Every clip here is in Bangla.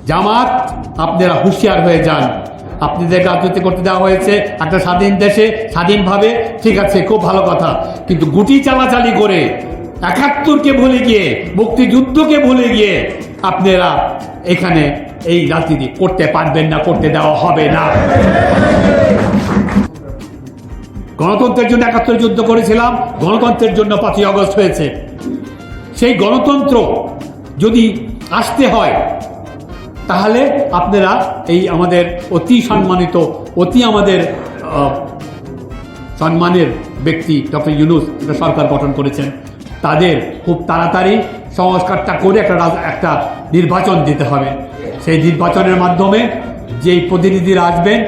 জামাত আপনারা হুঁশিয়ার হয়ে যান। আপনাদের রাজনীতি করতে দেওয়া হয়েছে একটা স্বাধীন দেশে স্বাধীনভাবে, ঠিক আছে, খুব ভালো কথা, কিন্তু গুটি চালাচালি করে ৭১কে ভুলে গিয়ে, মুক্তিযুদ্ধকে ভুলে গিয়ে আপনারা এখানে এই রাজনীতি করতে পারবেন না, করতে দেওয়া হবে না। গণতন্ত্রের জন্য ৭১ যুদ্ধ করেছিলাম, গণতন্ত্রের জন্য ৫ই আগস্ট হয়েছে। সেই গণতন্ত্র যদি আসতে হয় তাহলে আপনারা এই আমাদের অতি সম্মানিত, অতি আমাদের সম্মানের ব্যক্তি ডক্টর ইউনূস একটা সরকার গঠন করেছেন, তাদের খুব তাড়াতাড়ি সংস্কারটা করে একটা নির্বাচন দিতে হবে। সেই নির্বাচনের মাধ্যমে যেই প্রতিনিধিরা আসবেন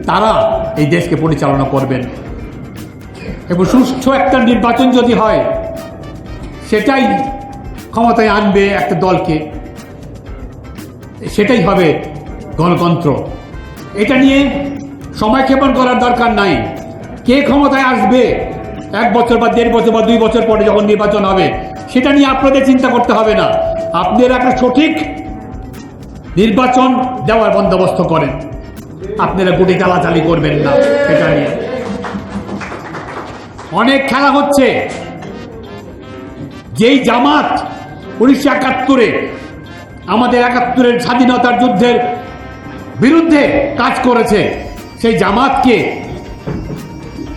তারা এই দেশকে পরিচালনা করবেন এবং সুষ্ঠু একটা নির্বাচন যদি হয় সেটাই ক্ষমতায় আনবে একটা দলকে, সেটাই হবে গণতন্ত্র। এটা নিয়ে সময়ক্ষেপণ করার দরকার নাই। কে ক্ষমতায় আসবে ১ বছর বা ১.৫ বছর বা ২ বছর পরে যখন নির্বাচন হবে সেটা নিয়ে আপনাদের চিন্তা করতে হবে না। আপনারা একটা সঠিক নির্বাচন দেওয়ার বন্দোবস্ত করেন, আপনারা গুটি চালাচালি করবেন না। সেটা নিয়ে অনেক খেলা হচ্ছে। যেই জামাত ১৯৭১-এ আমাদের ৭১-এর স্বাধীনতার যুদ্ধের বিরুদ্ধে কাজ করেছে, সেই জামাতকে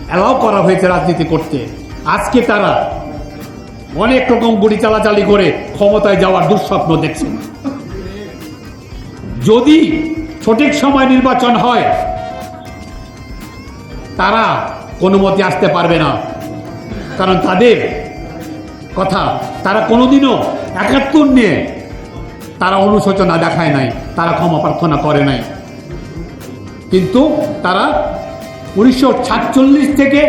অ্যালাউ করা হয়েছে রাজনীতি করতে। আজকে তারা অনেক রকম গুলি চালাচালি করে ক্ষমতায় যাওয়ার দুঃস্বপ্ন দেখছে। যদি সঠিক সময় নির্বাচন হয় তারা কোনো মতে আসতে পারবে না, কারণ তাদের কথা, তারা কোনোদিনও ৭১ নিয়ে তারা অনুশোচনা দেখায় নাই, তারা ক্ষমা প্রার্থনা করে নাই। কিন্তু তারা ১৯৪৭ থেকে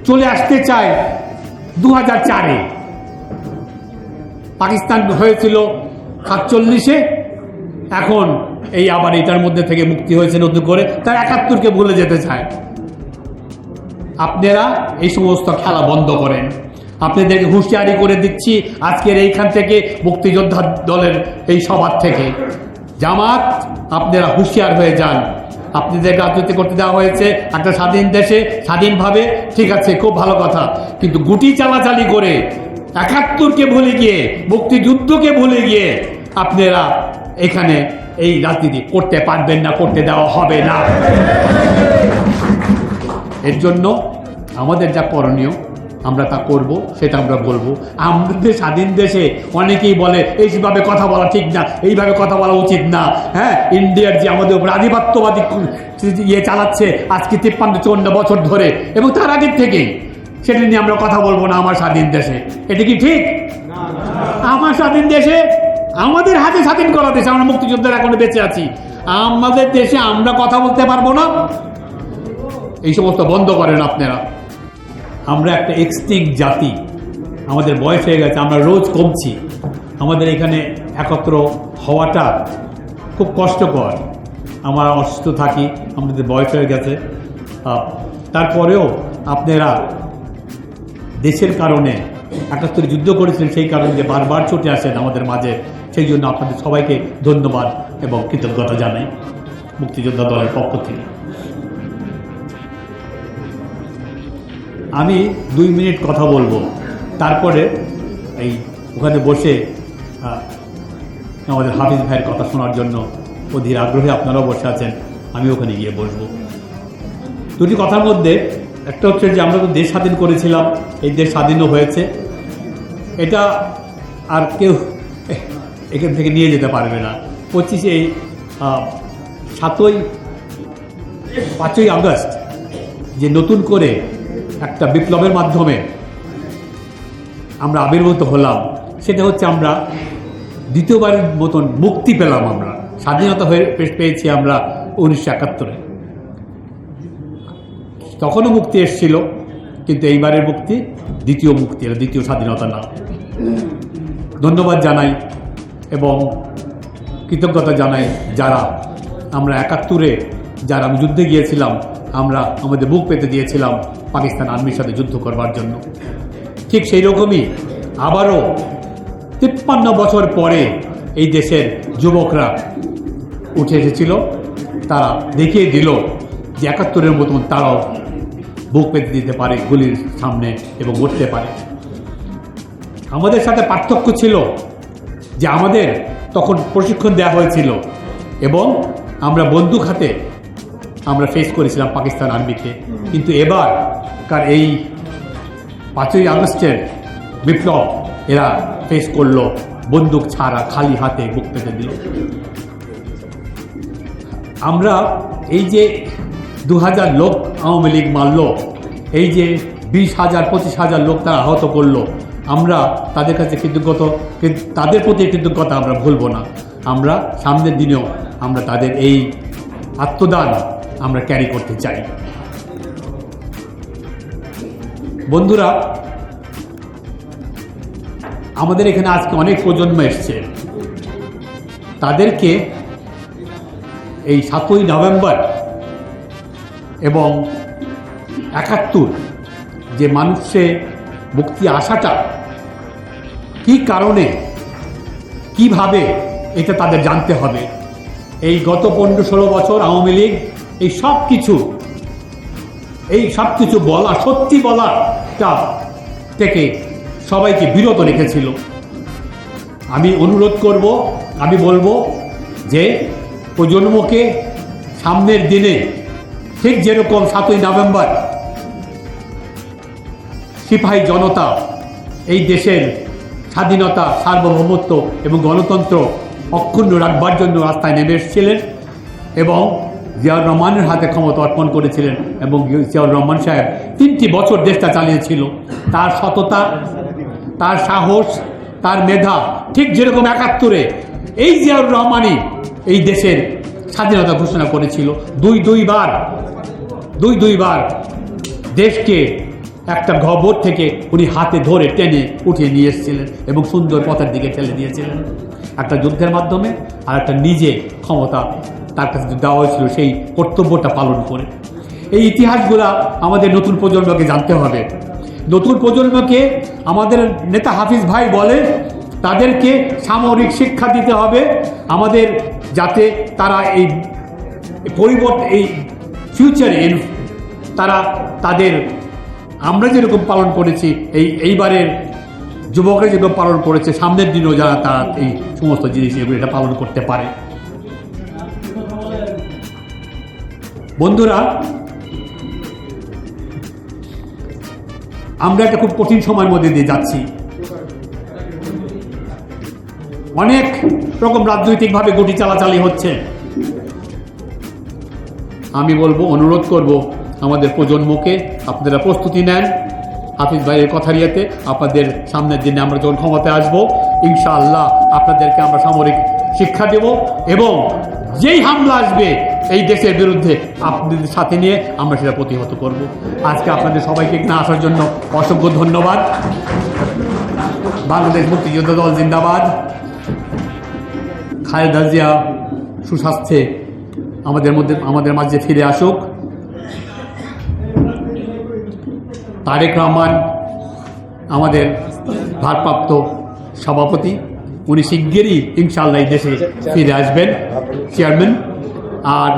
চলে আসতে চায় ২০০৪-এ। পাকিস্তান হয়েছিল ৪৭-এ, এখন এই আবার এটার মধ্যে থেকে মুক্তি হয়েছে নতুন করে, তারা ৭১-কে ভুলে যেতে চায়। আপনারা এই সমস্ত খেলা বন্ধ করেন। আপনাদেরকে হুঁশিয়ারি করে দিচ্ছি আজকের এইখান থেকে, মুক্তিযোদ্ধা দলের এই সভার থেকে, জামাত আপনারা হুঁশিয়ার হয়ে যান। আপনাদের রাজনীতি করতে দেওয়া হয়েছে একটা স্বাধীন দেশে স্বাধীনভাবে, ঠিক আছে, খুব ভালো কথা, কিন্তু গুটি চালাচালি করে ৭১কে ভুলে গিয়ে, মুক্তিযুদ্ধকে ভুলে গিয়ে আপনারা এখানে এই রাজনীতি করতে পারবেন না, করতে দেওয়া হবে না। এর জন্য আমাদের যা করণীয় আমরা তা করব, সেটা আমরা বলবো। আমাদের স্বাধীন দেশে অনেকেই বলে এইভাবে কথা বলা ঠিক না, এইভাবে কথা বলা উচিত না। হ্যাঁ, ইন্ডিয়ার যে আমাদের উপর আধিপত্যবাদী চালাচ্ছে আজকে ৫৩-৫৪ বছর ধরে, এবং তার আগের থেকেই, সেটা নিয়ে আমরা কথা বলবো না আমার স্বাধীন দেশে। এটা কি ঠিক? আমার স্বাধীন দেশে, আমাদের হাতে স্বাধীন করা দেশে, আমরা মুক্তিযোদ্ধারা এখনো বেঁচে আছি, আমাদের দেশে আমরা কথা বলতে পারবো না? এই সমস্ত বন্ধ করেন আপনারা। আমরা একটা এক্সটিংক্ট জাতি, আমাদের বয়স হয়ে গেছে, আমরা রোজ কমছি। আমাদের এখানে একত্র হওয়াটা খুব কষ্টকর। আমরা অসুস্থ থাকি, আমাদের বয়স হয়ে গেছে, তারপরেও আপনারা দেশের কারণে ৭১ যুদ্ধ করেছিলেন, সেই কারণে যে বারবার ছুটে আসেন আমাদের মাঝে, সেই জন্য আপনাদের সবাইকে ধন্যবাদ এবং কৃতজ্ঞতা জানাই মুক্তিযোদ্ধা দলের পক্ষ থেকে। আমি ২ মিনিট কথা বলবো, তারপরে এই ওখানে বসে আমাদের হাফিজ ভাইয়ের কথা শোনার জন্য অধীর আগ্রহে আপনারাও বসে আছেন, আমি ওখানে গিয়ে বসবো। দুটি কথার মধ্যে একটা হচ্ছে যে আমরা তো দেশ স্বাধীন করেছিলাম, এই দেশ স্বাধীনও হয়েছে, এটা আর কেউ এখান থেকে নিয়ে যেতে পারবে না। ৫ই আগস্ট যে নতুন করে একটা বিপ্লবের মাধ্যমে আমরা আবির্ভূত হলাম, সেটা হচ্ছে আমরা দ্বিতীয়বারের মতন মুক্তি পেলাম। আমরা স্বাধীনতা পেয়েছি আমরা ১৯৭১-এ। তখনও মুক্তি এসেছিল, কিন্তু এইবারের মুক্তি দ্বিতীয় মুক্তি, এটা দ্বিতীয় স্বাধীনতা না। ধন্যবাদ জানাই এবং কৃতজ্ঞতা জানাই যারা আমরা ৭১-এ যারা আমি যুদ্ধে গিয়েছিলাম, আমরা আমাদের বুক পেতে দিয়েছিলাম পাকিস্তান আর্মির সাথে যুদ্ধ করবার জন্য। ঠিক সেই রকমই আবারও ৫৩ বছর পরে এই দেশের যুবকরা উঠে এসেছিল, তারা দেখিয়ে দিল যে ৭১-এর মতন তারাও বুক পেতে দিতে পারে গুলির সামনে এবং উঠতে পারে। আমাদের সাথে পার্থক্য ছিল যে আমাদের তখন প্রশিক্ষণ দেওয়া হয়েছিল এবং আমরা বন্দুক হাতে আমরা ফেস করেছিলাম পাকিস্তান আর্মিকে। কিন্তু এবারকার এই ৫ই আগস্টের বিপ্লব এরা ফেস করলো বন্দুক ছাড়া, খালি হাতে বুক পেতে দিল। আমরা এই যে ২০০০ লোক আওয়ামী লীগ মারল, এই যে ২০,০০০ ২৫,০০০ লোক তারা আহত করলো, আমরা তাদের কাছে তাদের প্রতি কৃতজ্ঞতা আমরা ভুলব না। আমরা সামনের দিনেও আমরা তাদের এই আত্মদান আমরা ক্যারি করতে চাই। বন্ধুরা, আমাদের এখানে আজকে অনেক প্রজন্ম এসছে, তাদেরকে এই ৭ই নভেম্বর এবং ৭১ যে মানুষের মুক্তি আসাটা কি কারণে, কিভাবে, এটা তাদের জানতে হবে। এই গত ১৫-১৬ বছর আওয়ামী লীগ এই সব কিছু বলা, সত্যি বলাটা থেকে সবাইকে বিরত রেখেছিল। আমি অনুরোধ করব, আমি বলবো যে প্রজন্মকে সামনের দিনে ঠিক যেরকম ৭ই নভেম্বর সিপাহী জনতা এই দেশের স্বাধীনতা, সার্বভৌমত্ব এবং গণতন্ত্র অক্ষুণ্ণ রাখবার জন্য রাস্তায় নেমে এসেছিলেন এবং জিয়াউর রহমানের হাতে ক্ষমতা অর্পণ করেছিলেন এবং জিয়াউর রহমান সাহেব ৩টি বছর দেশটা চালিয়েছিল। তার সততা, তার সাহস, তার মেধা, ঠিক যেরকম ৭১-এ এই জিয়াউর রহমানই এই দেশের স্বাধীনতা ঘোষণা করেছিল। দুইবার দেশকে একটা গহ্বর থেকে উনি হাতে ধরে টেনে উঠিয়ে নিয়ে এসেছিলেন এবং সুন্দর পথের দিকে ঠেলে দিয়েছিলেন, একটা যুদ্ধের মাধ্যমে আর একটা নিজে ক্ষমতা তার কাছে দেওয়া হয়েছিল সেই কর্তব্যটা পালন করে। এই ইতিহাসগুলা আমাদের নতুন প্রজন্মকে জানতে হবে। নতুন প্রজন্মকে আমাদের নেতা হাফিজ ভাই বলে তাদেরকে সামরিক শিক্ষা দিতে হবে আমাদের, যাতে তারা এই পরিবর্তন, এই ফিউচারে তারা তাদের, আমরা যেরকম পালন করেছি এইবারের যুবকরা যেরকম পালন করেছে, সামনের দিনও যারা তারা এই সমস্ত জিনিস এগুলো এটা পালন করতে পারে। বন্ধুরা, আমরা একটা খুব কঠিন সময়ের মধ্যে দিয়ে যাচ্ছি। অনেক রকম রাজনৈতিকভাবে গতি চালাচালি হচ্ছে। আমি বলবো, অনুরোধ করব আমাদের প্রজন্মকে, আপনারা প্রস্তুতি নেন হাফিজ ভাইয়ের কথা নিয়েতে। আপনাদের সামনের দিনে আমরা যখন ক্ষমতায় আসবো, ইনশাআল্লাহ আপনাদেরকে আমরা সামরিক শিক্ষা দেব এবং যেই হামলা আসবে এই দেশের বিরুদ্ধে আপনাদের সাথে নিয়ে আমরা সেটা প্রতিহত করব। আজকে আপনাদের সবাইকে এখানে আসার জন্য অসংখ্য ধন্যবাদ। বাংলাদেশ মুক্তিযোদ্ধা দল জিন্দাবাদ। খালেদা জিয়া সুস্বাস্থ্যে আমাদের মাঝে ফিরে আসুক। তারেক রহমান আমাদের ভারপ্রাপ্ত সভাপতি, উনি শিগগিরই ইনশাআল্লাহ এই দেশে ফিরে আসবেন, চেয়ারম্যান। আর